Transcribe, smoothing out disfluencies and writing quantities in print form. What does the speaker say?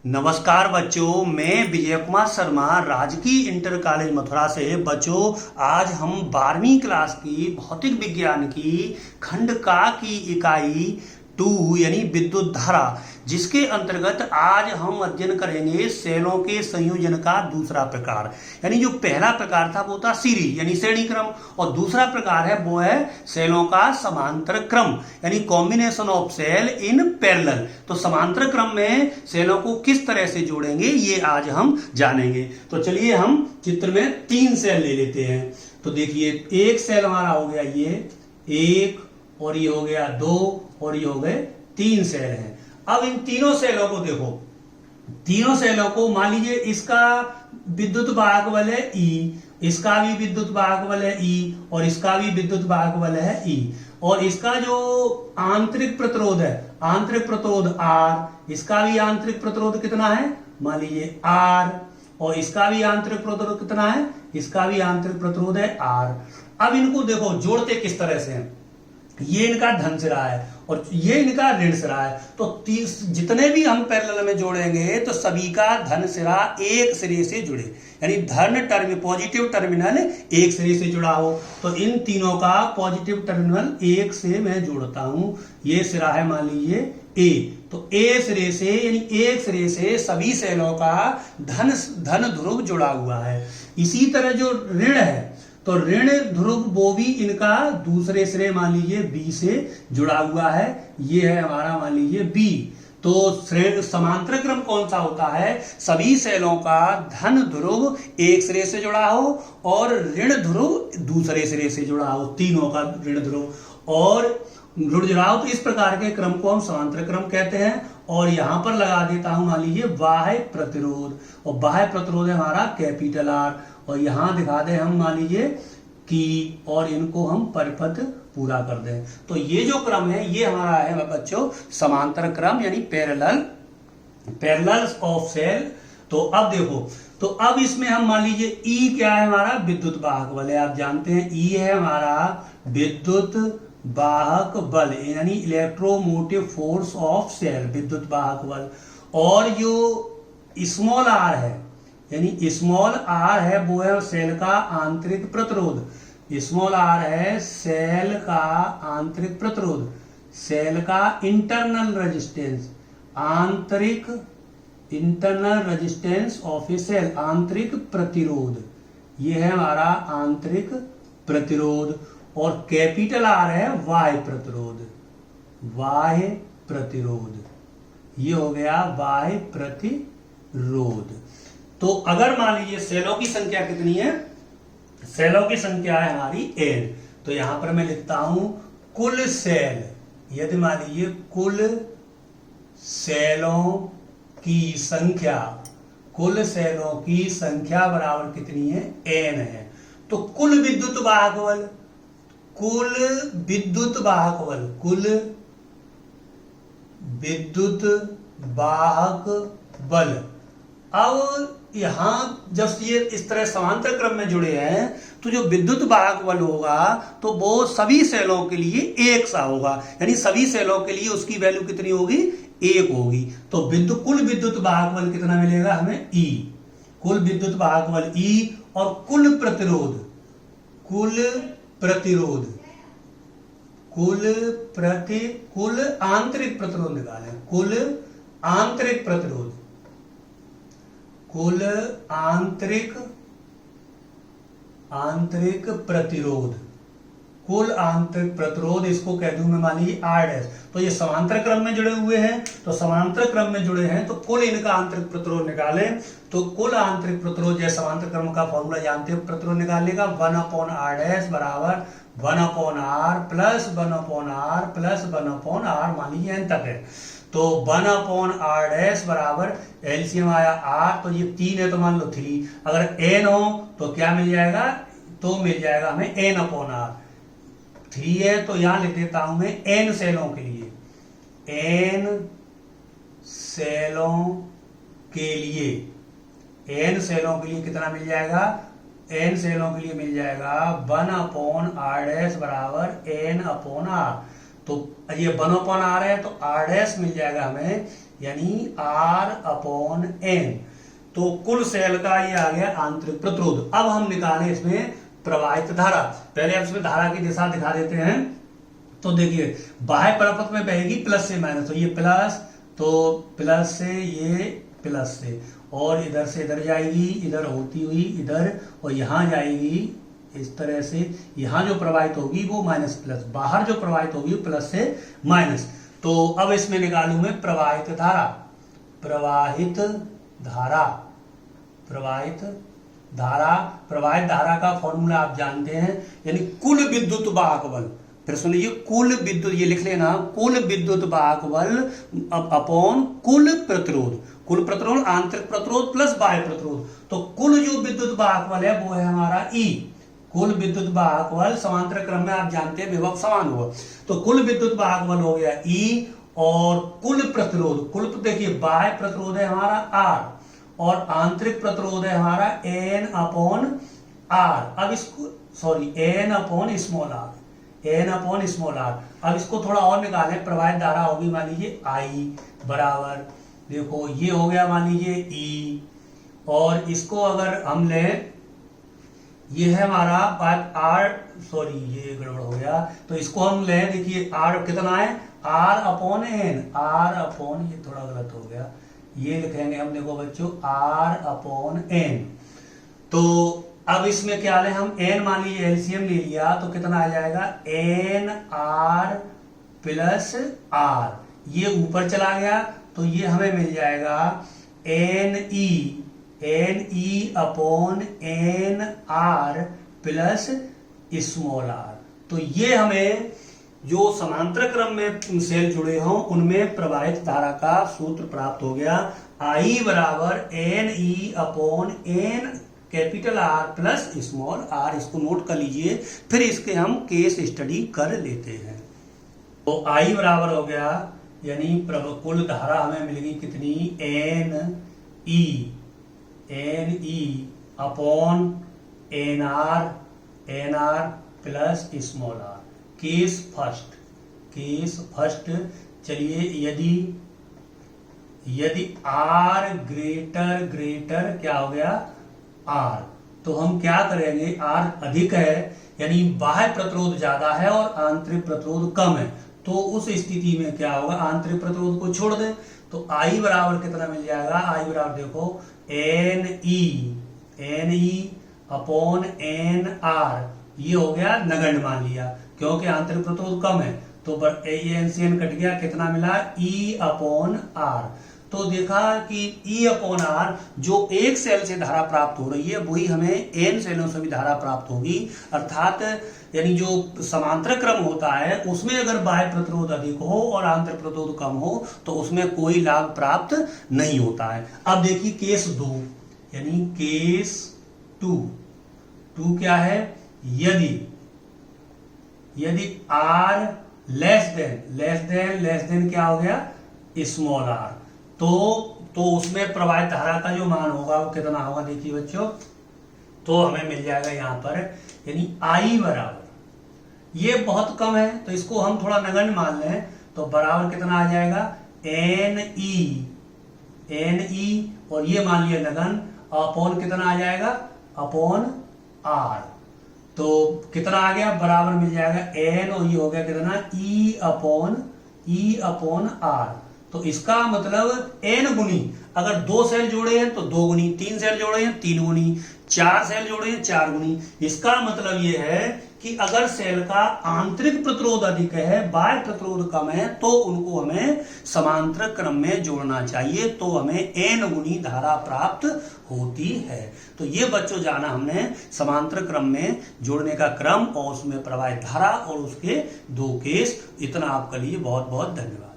नमस्कार बच्चों, मैं विजय कुमार शर्मा राजकीय इंटर कॉलेज मथुरा से। बच्चों, आज हम 12वीं क्लास की भौतिक विज्ञान की खंड का की इकाई 2 यानी विद्युत धारा, जिसके अंतर्गत आज हम अध्ययन करेंगे सेलों के संयोजन का दूसरा प्रकार। यानी जो पहला प्रकार था वो था सीरीज यानी श्रेणी क्रम, और दूसरा प्रकार है वो है सेलों का समांतर क्रम यानी combination of cell in parallel. तो समांतर क्रम में सेलों को किस तरह से जोड़ेंगे ये आज हम जानेंगे। तो चलिए हम चित्र में 3 सेल ले लेते हैं। तो देखिए, एक सेल हमारा हो गया ये एक, और ये हो गया 2, और ये हो गए 3 सेल हैं। अब इन तीनों सेलों को देखो, तीनों सेलों को मान लीजिए इसका विद्युत वाहक बल है E, इसका भी विद्युत वाहक बल है E, और इसका भी विद्युत वाहक बल है E, और इसका जो आंतरिक प्रतिरोध है, आंतरिक प्रतिरोध R, इसका भी आंतरिक प्रतिरोध कितना है मान लीजिए R, और इसका भी आंतरिक प्रतिरोध कितना है, इसका भी आंतरिक प्रतिरोध है R। अब इनको देखो जोड़ते किस तरह से हैं। ये इनका धन सिरा है और ये इनका ऋण सिरा है। तो जितने भी हम पैरेलल में जोड़ेंगे तो सभी का धन सिरा एक सिरे से जुड़े, यानी धन पॉजिटिव टर्मिनल एक सिरे से जुड़ा हो। तो इन तीनों का पॉजिटिव टर्मिनल एक से मैं जोड़ता हूं। ये सिरा है मान लीजिए ए, तो ए सिरे से यानी एक सिरे से सभी सेलों का धन ध्रुव जुड़ा हुआ है। इसी तरह जो ऋण है तो ऋण ध्रुव वो भी इनका दूसरे सिरे मान लीजिए बी से जुड़ा हुआ है। ये है हमारा मान लीजिए बी। तो समांतर क्रम कौन सा होता है, सभी सेलों का धन ध्रुव एक सिरे से जुड़ा हो और ऋण ध्रुव दूसरे सिरे से जुड़ा हो, तीनों का ऋण ध्रुव और जुड़ जुड़ा हो। तो इस प्रकार के क्रम को हम समांतर क्रम कहते हैं। और यहां पर लगा देता हूं मान लीजिए बाह्य प्रतिरोध, और बाह्य प्रतिरोध है हमारा कैपिटल R, और यहां दिखा दें हम मान लीजिए की, और इनको हम परिपथ पूरा कर दें। तो ये जो क्रम है ये हमारा है बच्चों समांतर क्रम यानी पैरेलल ऑफ सेल। तो अब देखो, तो अब इसमें हम मान लीजिए E क्या है हमारा, विद्युत वाहक बल है। आप जानते हैं E है हमारा विद्युत वाहक बल यानी इलेक्ट्रोमोटिव फोर्स ऑफ सेल, विद्युत वाहक बल। और जो स्मॉल r है यानी स्मॉल r है वो है सेल का आंतरिक प्रतिरोध। स्मॉल r है सेल का आंतरिक प्रतिरोध, सेल का internal resistance, internal resistance of a cell, आंतरिक प्रतिरोध। ये है हमारा आंतरिक प्रतिरोध। और कैपिटल R है बाह्य प्रतिरोध, बाह्य प्रतिरोध। ये हो गया बाह्य प्रतिरोध। तो अगर मान लीजिए सेलों की संख्या कितनी है, सेलों की संख्या है हमारी n, तो यहां पर मैं लिखता हूं कुल सेल। यदि मान लीजिए कुल सेलों की संख्या, कुल सेलों की संख्या बराबर कितनी है, n है। तो कुल विद्युत वाहक बल, कुल विद्युत वाहक बल, कुल विद्युत वाहक बल। अब यहां जब ये इस तरह समांतर क्रम में जुड़े हैं तो जो विद्युत वाहक बल होगा तो वो सभी सेलों के लिए एक सा होगा, यानी सभी सेलों के लिए उसकी वैल्यू कितनी होगी, 1 होगी। तो कुल विद्युत वाहक बल कितना मिलेगा हमें, E, कुल विद्युत वाहक बल E। और कुल प्रतिरोध, कुल प्रतिरोध, कुल आंतरिक प्रतिरोध निकालें, कुल आंतरिक प्रतिरोध, कुल आंतरिक प्रतिरोध, कुल आंतरिक प्रतिरोध, इसको कह दूं मैं मान लीजिए R'। तो ये समांतर क्रम में जुड़े हुए हैं, तो समांतर क्रम में जुड़े हैं तो कुल इनका आंतरिक प्रतिरोध निकालें। तो कुल आंतरिक प्रतिरोध जैसे समांतर क्रम का फॉर्मूला जानते हैं प्रतिरोध निकालने का, 1/R' बराबर 1/R plus 1/R plus 1/R, मान लीजिए n तक है। तो 1/R' बराबर एलसीएम आया R, तो ये 3 है तो मान लो 3। अगर n हो तो क्या मिल जाएगा, तो मिल जाएगा हमें n/R। 3 है तो यहां लिख देता हूं मैं n सेलों के लिए, n सेलों के लिए, n सेलों के लिए कितना मिल जाएगा, n सेलों के लिए मिल जाएगा 1/R' बराबर n/R। तो ये 1/R है तो R' मिल जाएगा हमें यानी R/N। तो कुल सेल का ये आ गया आंतरिक प्रतिरोध। अब हम निकालें इसमें प्रवाहित धारा। पहले हम इसमें धारा की दिशा दिखा देते हैं। तो देखिए बाह्य परपथ में बहेगी प्लस से माइनस, तो ये प्लस, तो प्लस से ये प्लस से, और इधर से इधर जाएगी, इधर होती हुई इधर, और यहां जाएगी इस तरह से। यहां जो प्रवाहित होगी वो माइनस प्लस, बाहर जो प्रवाहित होगी वो प्लस से माइनस। तो अब इसमें निकालूं मैं प्रवाहित धारा। प्रवाहित धारा, प्रवाहित धारा, प्रवाहित धारा का फॉर्मूला आप जानते हैं, यानी कुल विद्युत वाहक बल। फिर सुनिए, कुल विद्युत, ये लिख लेना, कुल विद्युत वाहक बल अपॉन कुल प्रतिरोध। कुल प्रतिरोध आंतरिक प्रतिरोध प्लस बाह्य प्रतिरोध। तो कुल जो विद्युत वाहक बल है वो है हमारा ई। कुल विद्युत वाहक बल समांतर क्रम में आप जानते हैं विभव समान होगा। तो कुल विद्युत वाहक बल हो गया ई, और कुल प्रतिरोध, कुल देखिए बाह्य प्रतिरोध है हमारा आर और आंतरिक प्रतिरोध है हमारा N/R। अब इसको सॉरी N/स्मॉल r। अब इसको थोड़ा और निकालें। प्रवाहित धारा होगी मान लीजिए I बराबर, देखो ये हो गया मान लीजिए E, और इसको अगर हम लें, ये है हमारा R, सॉरी ये गड़बड़ हो गया, तो इसको हम लें, देखिए R कितना है, R/N, ये थोड़ा गलत हो गया, ये लिखेंगे हम, देखो बच्चों R/N। तो अब इसमें क्या लें हम, n मान लीजिए एलसीएम ले लिया तो कितना आ जाएगा, NR प्लस R। ये ऊपर चला गया तो ये हमें मिल जाएगा NE/NR प्लस स्मॉल r। तो ये हमें जो समांतर क्रम में सेल जुड़े हों उनमें प्रवाहित धारा का सूत्र प्राप्त हो गया। I बराबर NE/N capital R plus small r। इसको नोट कर लीजिए, फिर इसके हम केस स्टडी कर लेते हैं। तो I बराबर हो गया, यानी कुल धारा हमें मिलेगी कितनी, NE/NR plus small r। Case first, चलिए यदि R ग्रेटर क्या हो गया R, तो हम क्या करेंगे, R अधिक है यानी बाह्य प्रतिरोध ज्यादा है और आंतरिक प्रतिरोध कम है, तो उस स्थिति में क्या होगा, आंतरिक प्रतिरोध को छोड़ दें। तो I बराबर कितना मिल जाएगा, I बराबर देखो NE/NR। ये हो गया नगण्य मान लिया क्योंकि आंतरिक प्रतिरोध कम है, तो NCN कट गया, कितना मिला E/R। तो देखा कि E/R जो एक सेल से धारा प्राप्त हो रही है वही हमें n सेलों से भी धारा प्राप्त होगी। अर्थात यानी जो समांतर क्रम होता है उसमें अगर बाह्य प्रतिरोध अधिक हो और आंतरिक प्रतिरोध कम हो तो उसमें कोई लाभ प्राप्त नहीं होता है। अब देखिए केस 2, यानी केस 2 क्या है, यदि R लेस देन क्या हो गया, स्मॉल r, तो उसमें प्रवाहित धारा का जो मान होगा वो कितना होगा, देखिए बच्चों, तो हमें मिल जाएगा यहां पर, यानी I बराबर, ये बहुत कम है तो इसको हम थोड़ा नगण्य मान लें, तो बराबर कितना आ जाएगा, NE, और ये मान लिया नगण्य, अपॉन कितना आ जाएगा, अपॉन R। तो कितना आ गया, बराबर मिल जाएगा N, और ये हो गया कितना, E/R। तो इसका मतलब n गुनी, अगर 2 सेल जोड़े हैं तो 2 गुनी, 3 सेल जोड़े हैं 3 गुनी, 4 सेल जोड़े हैं 4 गुनी। इसका मतलब यह है कि अगर सेल का आंतरिक प्रतिरोध अधिक है, बाह्य प्रतिरोध कम है, तो उनको हमें समांतर क्रम में जोड़ना चाहिए, तो हमें n गुनी धारा प्राप्त होती है। तो ये बच्चों जाना हमने समांतर क्रम में जोड़ने का क्रम और उसमें प्रवाहित धारा और उसके 2 केस। इतना आपके लिए बहुत बहुत धन्यवाद।